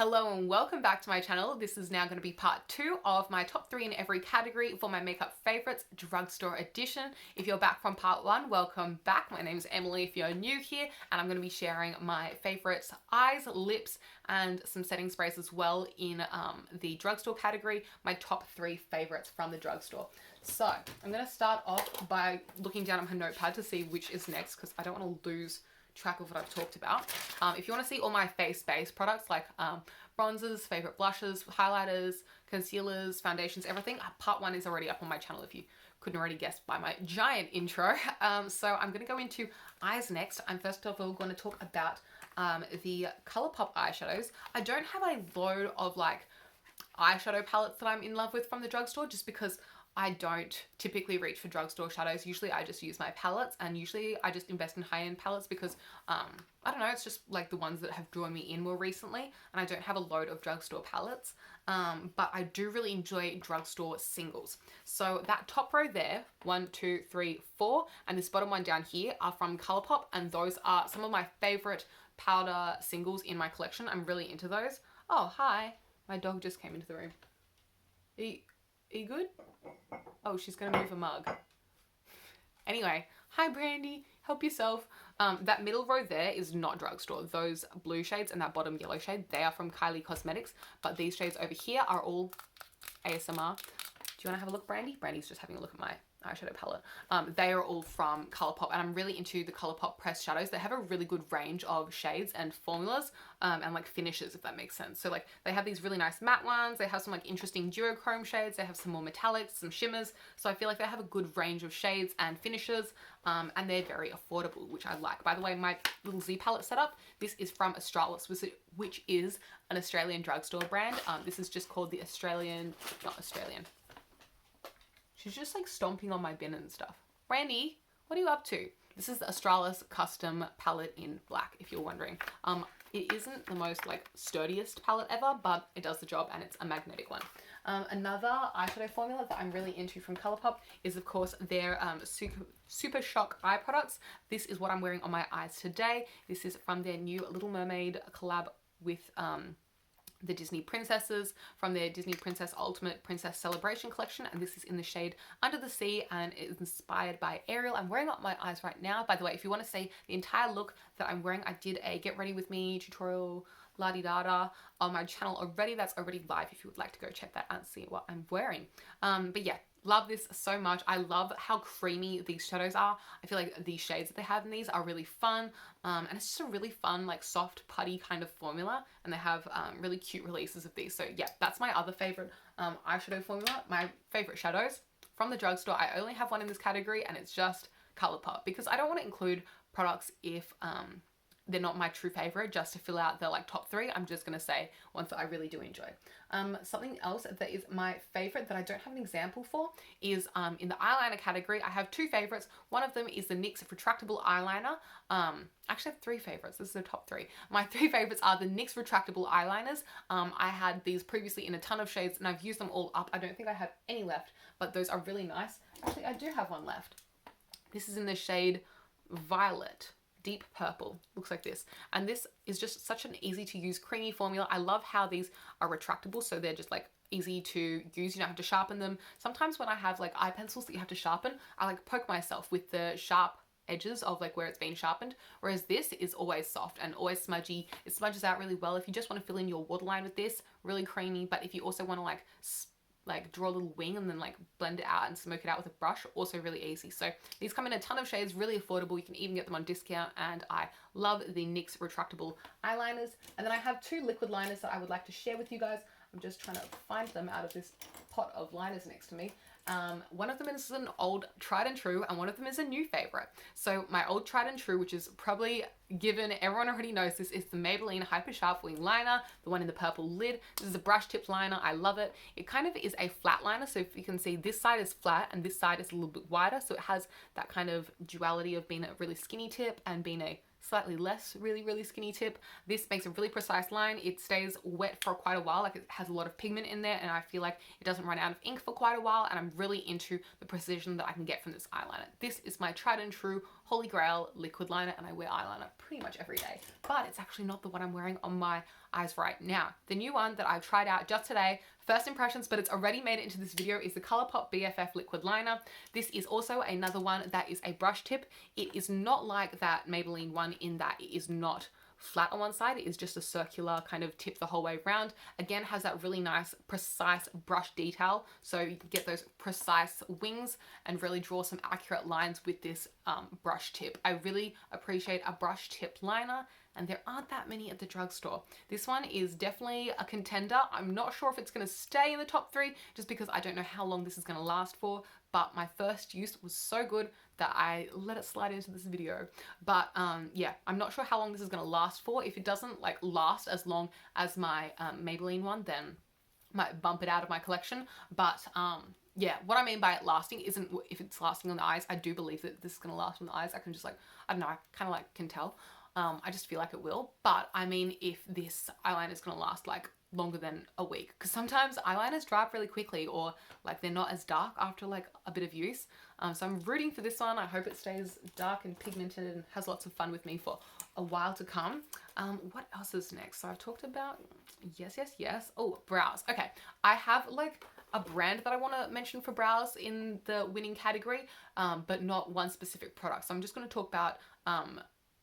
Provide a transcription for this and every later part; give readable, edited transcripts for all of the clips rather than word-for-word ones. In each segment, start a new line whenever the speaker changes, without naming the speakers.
Hello and welcome back to my channel. This is now going to be part 2 of my top 3 in every category for my makeup favorites drugstore edition. If you're back from part 1, welcome back. My name is Emily if you're new here, and I'm going to be sharing my favorites eyes, lips and some setting sprays as well in the drugstore category, my top 3 favorites from the drugstore. So I'm going to start off by looking down at my notepad to see which is next because I don't want to lose track of what I've talked about. If you want to see all my face-based products like bronzers, favorite blushes, highlighters, concealers, foundations, everything, part 1 is already up on my channel if you couldn't already guess by my giant intro. So I'm going to go into eyes next. I'm first of all going to talk about the Colourpop eyeshadows. I don't have a load of like eyeshadow palettes that I'm in love with from the drugstore just because I don't typically reach for drugstore shadows. Usually I just use my palettes, and usually I just invest in high-end palettes because, I don't know, it's just like the ones that have drawn me in more recently, and I don't have a load of drugstore palettes, but I do really enjoy drugstore singles. So that top row there, 1, 2, 3, 4, and this bottom one down here are from Colourpop, and those are some of my favorite powder singles in my collection. I'm really into those. Oh, hi. My dog just came into the room. Are you good? Oh, she's gonna move a mug. Anyway, hi Brandy, help yourself. That middle row there is not drugstore. Those blue shades and that bottom yellow shade, they are from Kylie Cosmetics, but these shades over here are all ASMR. Do you wanna have a look, Brandy? Brandy's just having a look at my eyeshadow palette. They are all from Colourpop, and I'm really into the Colourpop pressed shadows. They have a really good range of shades and formulas and like finishes, if that makes sense. So like they have these really nice matte ones, they have some like interesting duochrome shades, they have some more metallics, some shimmers, so I feel like they have a good range of shades and finishes, and they're very affordable, which I like. By the way, my little Z palette setup, this is from Australis, which is an Australian drugstore brand. This is just called the not Australian. She's just like stomping on my bin and stuff. Randy, what are you up to? This is the Australis custom palette in black, if you're wondering. It isn't the most like sturdiest palette ever, but it does the job and it's a magnetic one. Another eyeshadow formula that I'm really into from Colourpop is of course their Super Shock eye products. This is what I'm wearing on my eyes today. This is from their new Little Mermaid collab with the Disney Princesses from their Disney Princess Ultimate Princess Celebration collection, and this is in the shade Under the Sea and it is inspired by Ariel. I'm wearing up my eyes right now. By the way, if you want to see the entire look that I'm wearing, I did a get ready with me tutorial la-di-da-da on my channel already. That's already live if you would like to go check that out and see what I'm wearing. But yeah, love this so much. I love how creamy these shadows are. I feel like the shades that they have in these are really fun, and it's just a really fun like soft putty kind of formula, and they have really cute releases of these. So yeah, that's my other favorite eyeshadow formula. My favorite shadows from the drugstore, I only have one in this category, and it's just Colourpop, because I don't want to include products if they're not my true favorite just to fill out the like top 3. I'm just going to say ones that I really do enjoy. Something else that is my favorite that I don't have an example for is in the eyeliner category. I have 2 favorites. One of them is the NYX Retractable Eyeliner. Actually I have 3 favorites. This is the top 3. My 3 favorites are the NYX Retractable Eyeliners. I had these previously in a ton of shades and I've used them all up. I don't think I have any left, but those are really nice. Actually, I do have one left. This is in the shade Violet. Deep purple, looks like this, and this is just such an easy to use creamy formula. I love how these are retractable, so they're just like easy to use. You don't have to sharpen them. Sometimes when I have like eye pencils that you have to sharpen, I like poke myself with the sharp edges of like where it's been sharpened, whereas this is always soft and always smudgy. It smudges out really well if you just want to fill in your waterline with this, really creamy. But if you also want to like draw a little wing and then like blend it out and smoke it out with a brush, also really easy. So these come in a ton of shades, really affordable. You can even get them on discount, and I love the NYX Retractable Eyeliners. And then I have 2 liquid liners that I would like to share with you guys. I'm just trying to find them out of this pot of liners next to me. One of them is an old tried and true, and one of them is a new favorite. So my old tried and true, which is probably given, everyone already knows this, is the Maybelline Hyper Sharp Wing Liner, the one in the purple lid. This is a brush tip liner. I love it. It kind of is a flat liner, so if you can see, this side is flat and this side is a little bit wider, so it has that kind of duality of being a really skinny tip and being a slightly less really skinny tip. This makes a really precise line. It stays wet for quite a while, like it has a lot of pigment in there, and I feel like it doesn't run out of ink for quite a while, and I'm really into the precision that I can get from this eyeliner. This is my tried and true holy grail liquid liner, and I wear eyeliner pretty much every day, but it's actually not the one I'm wearing on my eyes right now. The new one that I've tried out just today, first impressions, but it's already made it into this video, is the Colourpop BFF liquid liner. This is also another one that is a brush tip. It is not like that Maybelline one in that it is not flat on one side. It is just a circular kind of tip the whole way around. Again, has that really nice precise brush detail, so you can get those precise wings and really draw some accurate lines with this brush tip. I really appreciate a brush tip liner, and there aren't that many at the drugstore. This one is definitely a contender. I'm not sure if it's going to stay in the top 3 just because I don't know how long this is going to last for, but my first use was so good that I let it slide into this video. But yeah, I'm not sure how long this is going to last for. If it doesn't like last as long as my Maybelline one, then I might bump it out of my collection. But yeah, what I mean by it lasting isn't if it's lasting on the eyes. I do believe that this is going to last on the eyes. I can just like, I don't know, I kind of like can tell. I just feel like it will. But I mean, if this eyeliner is going to last like longer than a week, because sometimes eyeliners dry up really quickly, or like they're not as dark after like a bit of use. So I'm rooting for this one. I hope it stays dark and pigmented and has lots of fun with me for a while to come. What else is next? So I've talked about, yes. Oh, brows. Okay. I have like a brand that I want to mention for brows in the winning category, but not one specific product. So I'm just going to talk about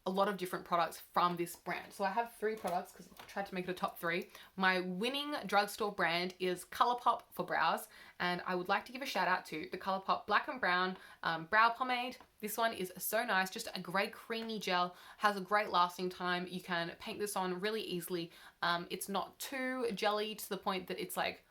a lot of different products from this brand. So I have 3 products because I tried to make it a top 3. My winning drugstore brand is Colourpop for brows, and I would like to give a shout out to the Colourpop Black and Brown Brow Pomade. This one is so nice, just a great creamy gel, has a great lasting time. You can paint this on really easily. It's not too jelly to the point that it's like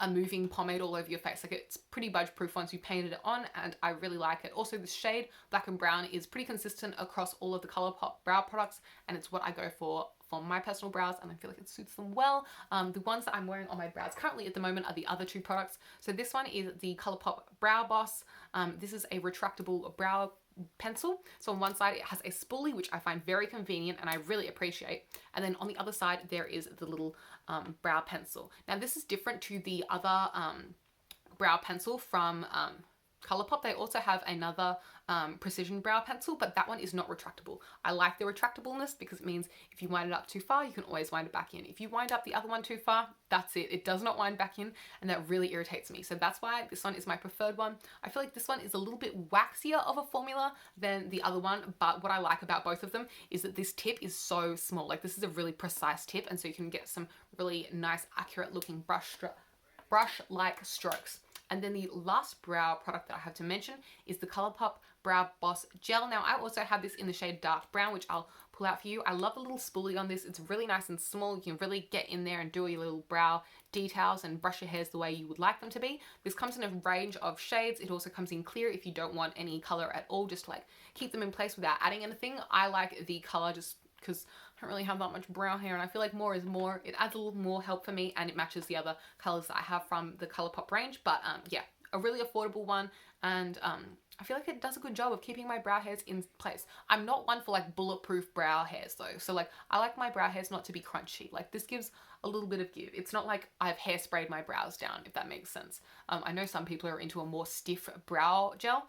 a moving pomade all over your face. Like, it's pretty budge proof once you painted it on, and I really like it. Also, the shade Black and Brown is pretty consistent across all of the Colourpop brow products, and it's what I go for my personal brows, and I feel like it suits them well. The ones that I'm wearing on my brows currently at the moment are the other 2 products. So this one is the Colourpop Brow Boss. This is a retractable brow pencil. So on one side it has a spoolie, which I find very convenient and I really appreciate, and then on the other side there is the little brow pencil. Now this is different to the other brow pencil from Colourpop. They also have another precision brow pencil, but that one is not retractable. I like the retractableness because it means if you wind it up too far, you can always wind it back in. If you wind up the other one too far, that's it. It does not wind back in, and that really irritates me. So that's why this one is my preferred one. I feel like this one is a little bit waxier of a formula than the other one, but what I like about both of them is that this tip is so small. Like, this is a really precise tip, and so you can get some really nice, accurate looking brush-like strokes. And then the last brow product that I have to mention is the Colourpop Brow Boss Gel. Now, I also have this in the shade Dark Brown, which I'll pull out for you. I love the little spoolie on this. It's really nice and small. You can really get in there and do your little brow details and brush your hairs the way you would like them to be. This comes in a range of shades. It also comes in clear if you don't want any color at all, just to like keep them in place without adding anything. I like the color just because I don't really have that much brow hair, and I feel like more is more. It adds a little more help for me, and it matches the other colors that I have from the Colourpop range. But yeah, a really affordable one, and I feel like it does a good job of keeping my brow hairs in place. I'm not one for like bulletproof brow hairs though, so like I like my brow hairs not to be crunchy. Like, this gives a little bit of give. It's not like I've hairsprayed my brows down, if that makes sense. I know some people are into a more stiff brow gel.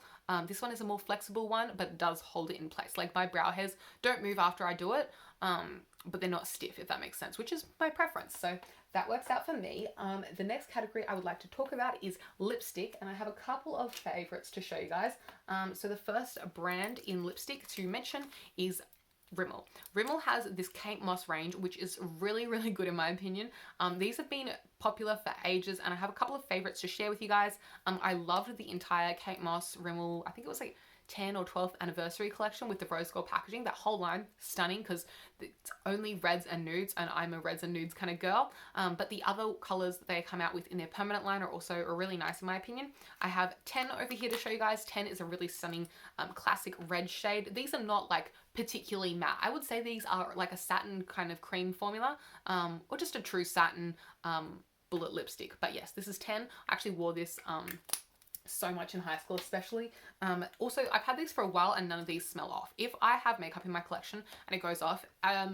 This one is a more flexible one, but it does hold it in place. Like, my brow hairs don't move after I do it, but they're not stiff, if that makes sense, which is my preference. So that works out for me. The next category I would like to talk about is lipstick, and I have a couple of favorites to show you guys. So the first brand in lipstick to mention is Rimmel. Rimmel has this Kate Moss range, which is really, really good in my opinion. These have been popular for ages, and I have a couple of favorites to share with you guys. I loved the entire Kate Moss Rimmel, I think it was like 10th or 12th anniversary collection with the rose gold packaging. That whole line, stunning, because it's only reds and nudes, and I'm a reds and nudes kind of girl. But the other colors that they come out with in their permanent line are also really nice in my opinion. I have 10 over here to show you guys. 10 is a really stunning classic red shade. These are not like particularly matte. I would say these are like a satin kind of cream formula, or just a true satin bullet lipstick. But yes, this is 10. I actually wore this so much in high school especially. Also, I've had these for a while and none of these smell off. If I have makeup in my collection and it goes off,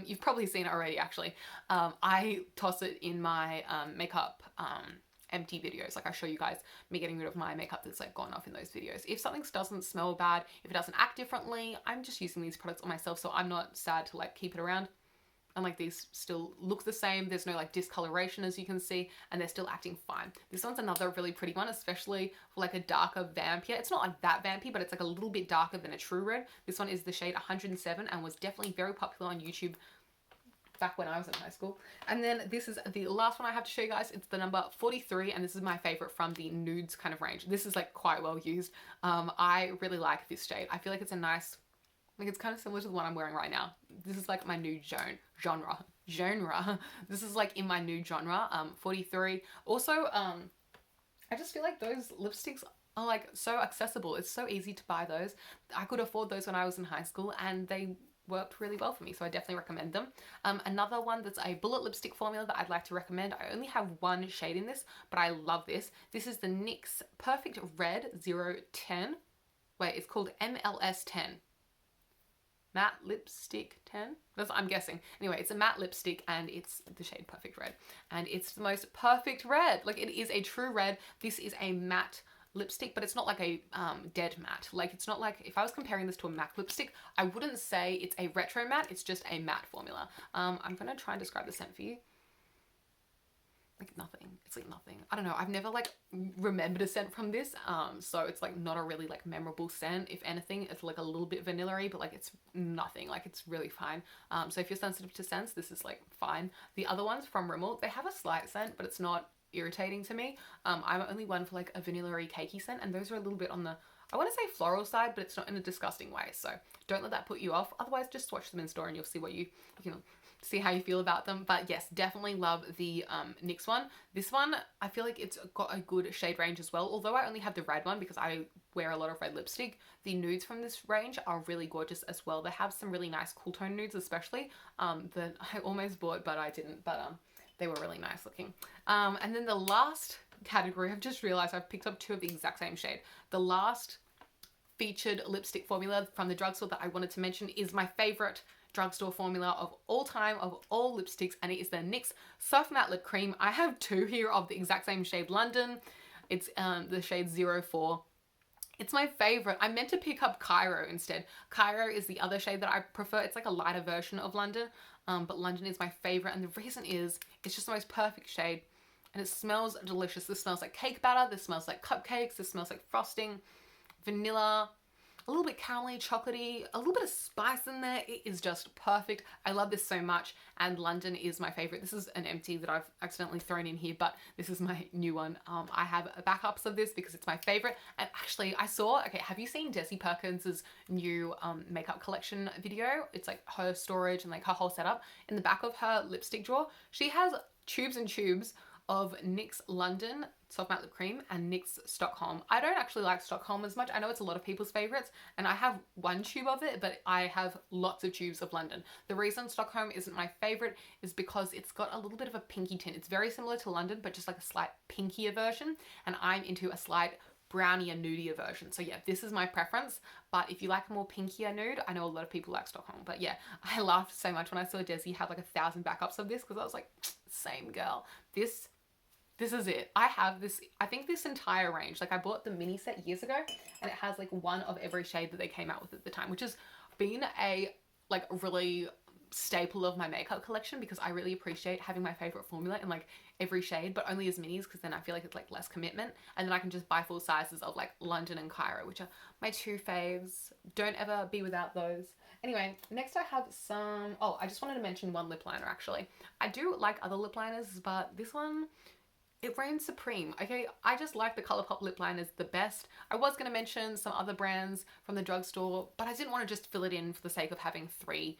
you've probably seen it already actually, I toss it in my makeup empty videos. Like I show you guys me getting rid of my makeup that's like gone off in those videos. If something doesn't smell bad, if it doesn't act differently, I'm just using these products on myself, so I'm not sad to like keep it around. And like these still look the same. There's no like discoloration, as you can see, and they're still acting fine. This one's another really pretty one, especially for like a darker vamp here. It's not like that vampy, but it's like a little bit darker than a true red. This one is the shade 107 and was definitely very popular on YouTube back when I was in high school. And then this is the last one I have to show you guys. It's the number 43, and this is my favorite from the nudes kind of range. This is like quite well used. I really like this shade. I feel like it's a nice, like it's kind of similar to the one I'm wearing right now. This is like my nude genre. This is like in my nude genre. 43. Also, I just feel like those lipsticks are like so accessible. It's so easy to buy those. I could afford those when I was in high school, and they worked really well for me, so I definitely recommend them. Another one that's a bullet lipstick formula that I'd like to recommend. I only have one shade in this, but I love this. This is the NYX Perfect Red 010. Wait, it's called MLS 10. Matte lipstick 10? That's what I'm guessing. Anyway, it's a matte lipstick and it's the shade Perfect Red. And it's the most perfect red. Like, it is a true red. This is a matte lipstick, but it's not like a dead matte. Like, it's not like, if I was comparing this to a MAC lipstick, I wouldn't say it's a retro matte. It's just a matte formula. I'm going to try and describe the scent for you. Like nothing. It's like nothing. I don't know. I've never like remembered a scent from this. So it's like not a really like memorable scent. If anything, it's like a little bit vanilla-y, but like it's nothing. Like it's really fine. So if you're sensitive to scents, this is like fine. The other ones from Rimmel, they have a slight scent, but it's not irritating to me. I'm only one for like a vanilla-y cakey scent, and those are a little bit on the, I want to say floral side, but it's not in a disgusting way. So don't let that put you off. Otherwise, just swatch them in store and you'll see what you know, see how you feel about them. But yes, definitely love the NYX one. This one, I feel like it's got a good shade range as well. Although I only have the red one because I wear a lot of red lipstick, the nudes from this range are really gorgeous as well. They have some really nice cool tone nudes, especially that I almost bought, but I didn't. But they were really nice looking. And then the last category, I've just realized I've picked up two of the exact same shade. The last featured lipstick formula from the drugstore that I wanted to mention is my favorite drugstore formula of all time, of all lipsticks, and it is the NYX Soft Matte Lip Cream. I have two here of the exact same shade, London. It's the shade 04. It's my favorite. I meant to pick up Cairo instead. Cairo is the other shade that I prefer. It's like a lighter version of London, but London is my favorite, and the reason is it's just the most perfect shade, and it smells delicious. This smells like cake batter. This smells like cupcakes. This smells like frosting, vanilla, a little bit caramelly, chocolatey, a little bit of spice in there. It is just perfect. I love this so much, and London is my favorite. This is an empty that I've accidentally thrown in here, but this is my new one. I have backups of this because it's my favorite. And actually, I saw, okay, have you seen Desi Perkins's new makeup collection video? It's like her storage and like her whole setup. In the back of her lipstick drawer, she has tubes and tubes of NYX London Soft Matte Lip Cream and NYX Stockholm. I don't actually like Stockholm as much. I know it's a lot of people's favorites, and I have one tube of it, but I have lots of tubes of London. The reason Stockholm isn't my favorite is because it's got a little bit of a pinky tint. It's very similar to London, but just like a slight pinkier version, and I'm into a slight brownier, nudier version. So yeah, this is my preference, but if you like a more pinkier nude, I know a lot of people like Stockholm. But yeah, I laughed so much when I saw Desi have like 1,000 backups of this, because I was like, same girl. This is it. I have this, I think this entire range. Like I bought the mini set years ago, and it has like one of every shade that they came out with at the time, which has been a like really staple of my makeup collection, because I really appreciate having my favorite formula in like every shade, but only as minis, because then I feel like it's like less commitment, and then I can just buy full sizes of like London and Cairo, which are my two faves. Don't ever be without those. Anyway, next I have some, oh, I just wanted to mention one lip liner actually. I do like other lip liners, but this one, it reigns supreme. Okay, I just like the Colourpop lip liners the best. I was going to mention some other brands from the drugstore, but I didn't want to just fill it in for the sake of having three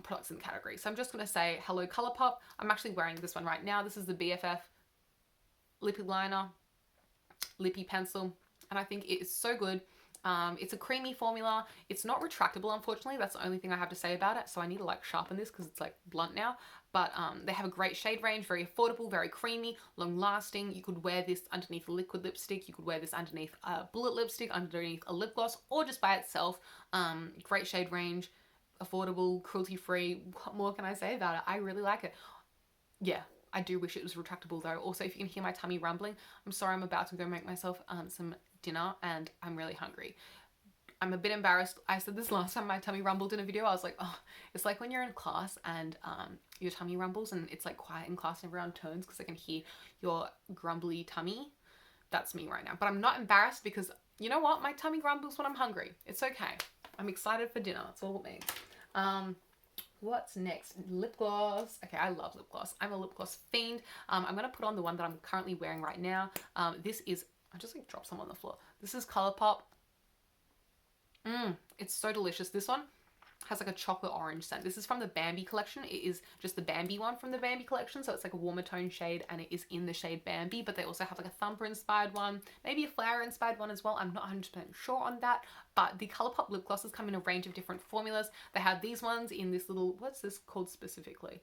products in the category. So I'm just going to say hello Colourpop. I'm actually wearing this one right now. This is the BFF Lippie liner, Lippy pencil, and I think it is so good. It's a creamy formula. It's not retractable, unfortunately. That's the only thing I have to say about it. So I need to like sharpen this because it's like blunt now. But they have a great shade range, very affordable, very creamy, long lasting. You could wear this underneath a liquid lipstick. You could wear this underneath a bullet lipstick, underneath a lip gloss, or just by itself. Great shade range, affordable, cruelty free. What more can I say about it? I really like it. Yeah, I do wish it was retractable though. Also, if you can hear my tummy rumbling, I'm sorry, I'm about to go make myself some dinner and I'm really hungry. I'm a bit embarrassed. I said this last time my tummy rumbled in a video. I was like, oh, it's like when you're in class and your tummy rumbles and it's like quiet in class and everyone turns because they can hear your grumbly tummy. That's me right now. But I'm not embarrassed because you know what? My tummy grumbles when I'm hungry. It's okay. I'm excited for dinner. That's all it means. What's next? Lip gloss. Okay, I love lip gloss. I'm a lip gloss fiend. I'm going to put on the one that I'm currently wearing right now. This is, I just like dropped some on the floor. This is Colourpop. It's so delicious. This one has like a chocolate orange scent. This is from the Bambi collection. It is just the Bambi one from the Bambi collection. So it's like a warmer tone shade and it is in the shade Bambi, but they also have like a Thumper inspired one, maybe a flower inspired one as well. I'm not 100% sure on that, but the Colourpop lip glosses come in a range of different formulas. They have these ones in this little, what's this called specifically?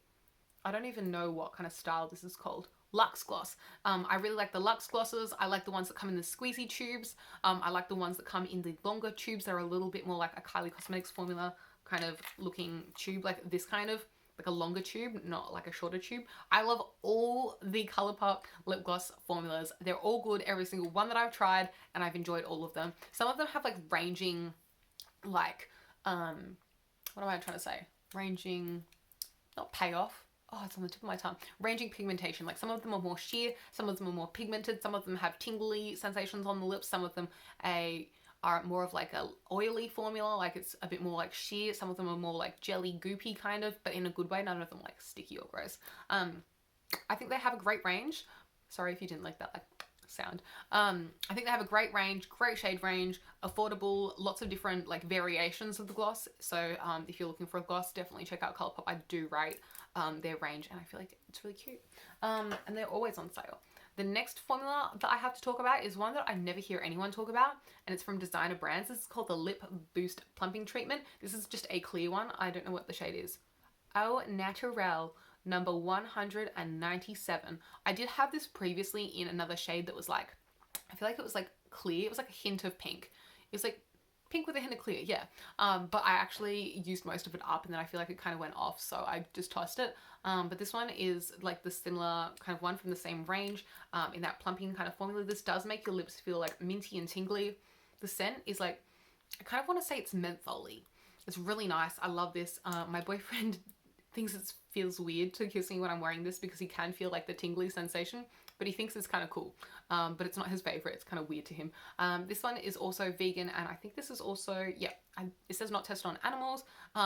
I don't even know what kind of style this is called. Luxe gloss. I really like the luxe glosses. I like the ones that come in the squeezy tubes. I like the ones that come in the longer tubes. They're a little bit more like a Kylie Cosmetics formula kind of looking tube, like this kind of, like a longer tube, not like a shorter tube. I love all the Colourpop lip gloss formulas. They're all good, every single one that I've tried, and I've enjoyed all of them. Some of them have like ranging, like, what am I trying to say? Ranging, not payoff. Oh, it's on the tip of my tongue. Ranging pigmentation. Like some of them are more sheer, some of them are more pigmented, some of them have tingly sensations on the lips, some of them are more of like a oily formula, like it's a bit more like sheer. Some of them are more like jelly goopy kind of, but in a good way. None of them like sticky or gross. I think they have a great range. Sorry if you didn't like that like sound. I think they have a great range, great shade range, affordable, lots of different like variations of the gloss. So if you're looking for a gloss, definitely check out Colourpop. I do rate their range and I feel like it's really cute. And they're always on sale. The next formula that I have to talk about is one that I never hear anyone talk about, and it's from designer brands. This is called the Lip Boost Plumping Treatment. This is just a clear one. I don't know what the shade is. Au Naturel number 197. I did have this previously in another shade that was like, I feel like it was like clear. It was like a hint of pink. It was like pink with a hint of clear, yeah. But I actually used most of it up and then I feel like it kind of went off, so I just tossed it. But this one is like the similar kind of one from the same range in that plumping kind of formula. This does make your lips feel like minty and tingly. The scent is like, I kind of want to say it's mentholy. It's really nice. I love this. My boyfriend thinks it feels weird to kiss me when I'm wearing this because he can feel like the tingly sensation, but he thinks it's kind of cool. But it's not his favorite. It's kind of weird to him. This one is also vegan, and I think this is also, yeah, it says not tested on animals.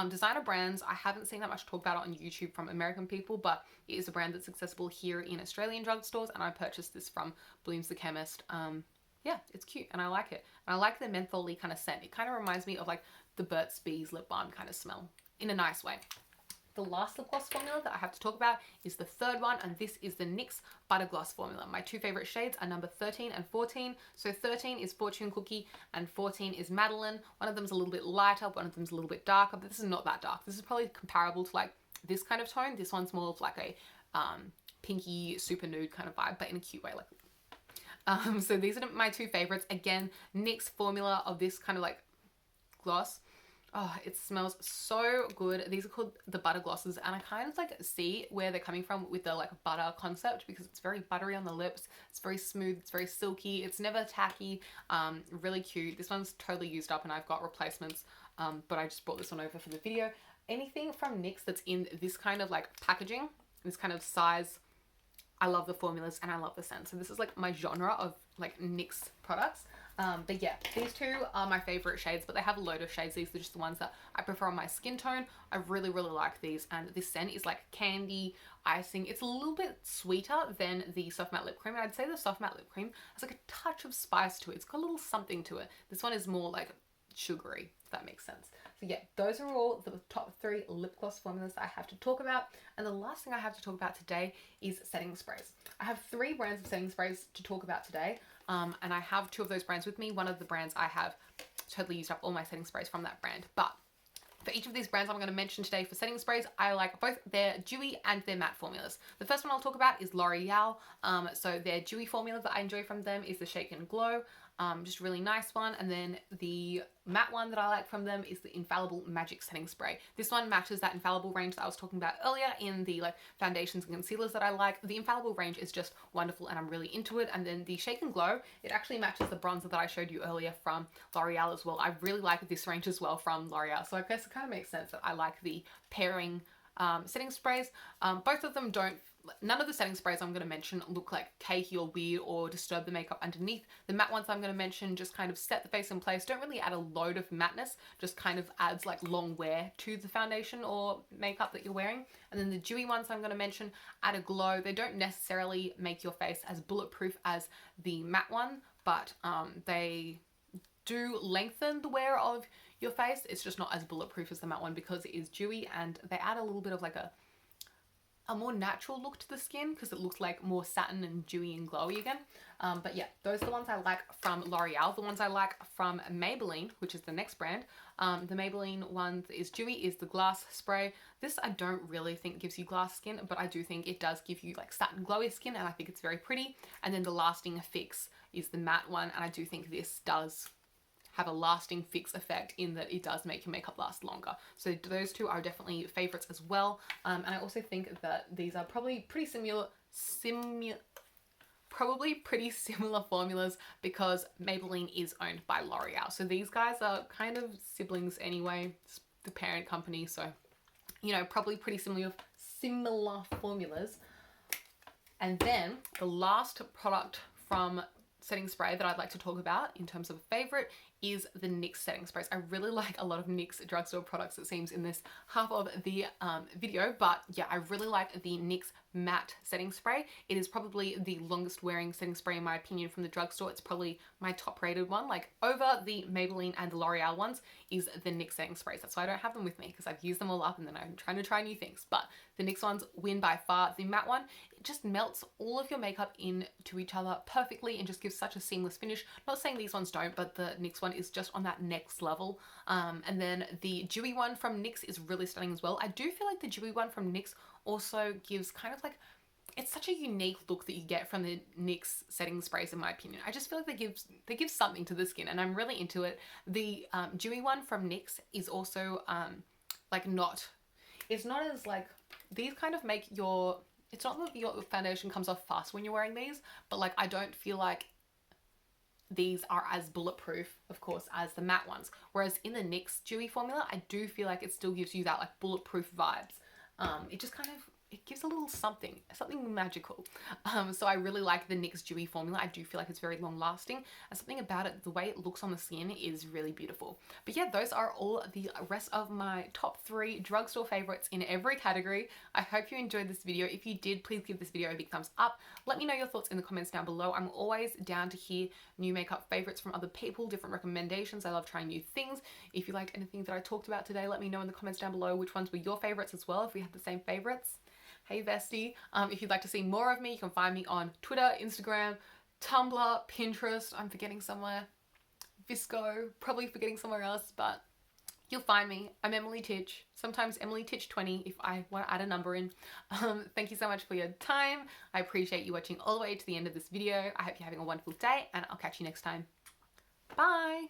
Designer brands, I haven't seen that much talk about it on YouTube from American people, but it is a brand that's accessible here in Australian drugstores, and I purchased this from Bloom's the Chemist. Yeah, it's cute and I like it. And I like the mentholy kind of scent. It kind of reminds me of like the Burt's Bees lip balm kind of smell in a nice way. The last lip gloss formula that I have to talk about is the third one, and this is the NYX Butter Gloss formula. My two favorite shades are number 13 and 14. So 13 is Fortune Cookie and 14 is Madeline. One of them's a little bit lighter, one of them's a little bit darker, but this is not that dark. This is probably comparable to like this kind of tone. This one's more of like a pinky super nude kind of vibe, but in a cute way. Like, so these are my two favorites. Again, NYX formula of this kind of like gloss. Oh, it smells so good. These are called the butter glosses, and I kind of like see where they're coming from with the like butter concept because it's very buttery on the lips. It's very smooth. It's very silky. It's never tacky. Really cute. This one's totally used up and I've got replacements, but I just brought this one over for the video. Anything from NYX that's in this kind of like packaging, this kind of size, I love the formulas and I love the scent. So this is like my genre of like NYX products. But yeah, these two are my favorite shades, but they have a load of shades. These are just the ones that I prefer on my skin tone. I really, really like these. And this scent is like candy, icing. It's a little bit sweeter than the Soft Matte Lip Cream. And I'd say the Soft Matte Lip Cream has like a touch of spice to it. It's got a little something to it. This one is more like sugary, if that makes sense. So yeah, those are all the top 3 lip gloss formulas that I have to talk about. And the last thing I have to talk about today is setting sprays. I have 3 brands of setting sprays to talk about today. And I have 2 of those brands with me. One of the brands I have totally used up all my setting sprays from that brand. But for each of these brands I'm going to mention today for setting sprays, I like both their dewy and their matte formulas. The first one I'll talk about is L'Oreal. So their dewy formula that I enjoy from them is the Shake and Glow. just really nice one. And then the matte one that I like from them is the Infallible Magic Setting Spray. This one matches that Infallible range that I was talking about earlier in the like foundations and concealers that I like. The Infallible range is just wonderful and I'm really into it. And then the Shake and Glow, it actually matches the bronzer that I showed you earlier from L'Oreal as well. I really like this range as well from L'Oreal. So I guess it kind of makes sense that I like the pairing setting sprays. Both of them don't, none of the setting sprays I'm going to mention look like cakey or weird or disturb the makeup underneath. The matte ones I'm going to mention just kind of set the face in place, don't really add a load of matteness, just kind of adds like long wear to the foundation or makeup that you're wearing. And then the dewy ones I'm going to mention add a glow. They don't necessarily make your face as bulletproof as the matte one, but they do lengthen the wear of your face. It's just not as bulletproof as the matte one because it is dewy, and they add a little bit of like a more natural look to the skin because it looks like more satin and dewy and glowy again. But yeah, those are the ones I like from L'Oreal. The ones I like from Maybelline, which is the next brand, the Maybelline one that is dewy is the glass spray. This I don't really think gives you glass skin, but I do think it does give you like satin glowy skin, and I think it's very pretty. And then the Lasting Fix is the matte one, and I do think this does have a lasting fix effect in that it does make your makeup last longer. So those two are definitely favorites as well. And I also think that these are probably pretty similar formulas because Maybelline is owned by L'Oreal. So these guys are kind of siblings anyway, it's the parent company. So, you know, probably pretty similar formulas. And then the last product from setting spray that I'd like to talk about in terms of a favorite is the NYX Setting Sprays. I really like a lot of NYX drugstore products, it seems, in this half of the video, but yeah, I really like the NYX Matte Setting Spray. It is probably the longest wearing setting spray in my opinion from the drugstore. It's probably my top rated one, like over the Maybelline and the L'Oreal ones is the NYX Setting Sprays. That's why I don't have them with me because I've used them all up and then I'm trying to try new things, but the NYX ones win by far. The matte one, it just melts all of your makeup into each other perfectly and just gives such a seamless finish. Not saying these ones don't, but the NYX one is just on that next level. And then the dewy one from NYX is really stunning as well. I do feel like the dewy one from NYX also gives kind of like, it's such a unique look that you get from the NYX setting sprays in my opinion. I just feel like they give something to the skin and I'm really into it. The dewy one from NYX is also like it's not as like, these kind of make your, it's not that your foundation comes off fast when you're wearing these, but like I don't feel like these are as bulletproof, of course, as the matte ones. Whereas in the NYX dewy formula, I do feel like it still gives you that like bulletproof vibes. It just kind of, it gives a little something magical. So I really like the NYX dewy formula. I do feel like it's very long lasting and something about it, the way it looks on the skin is really beautiful. But yeah, those are all the rest of my top 3 drugstore favorites in every category. I hope you enjoyed this video. If you did, please give this video a big thumbs up. Let me know your thoughts in the comments down below. I'm always down to hear new makeup favorites from other people, different recommendations. I love trying new things. If you liked anything that I talked about today, let me know in the comments down below which ones were your favorites as well, if we have the same favorites. Hey bestie. If you'd like to see more of me, you can find me on Twitter, Instagram, Tumblr, Pinterest. I'm forgetting somewhere. Visco, probably forgetting somewhere else, but you'll find me. I'm Emily Titch. Sometimes Emily Titch 20 if I want to add a number in. Thank you so much for your time. I appreciate you watching all the way to the end of this video. I hope you're having a wonderful day and I'll catch you next time. Bye.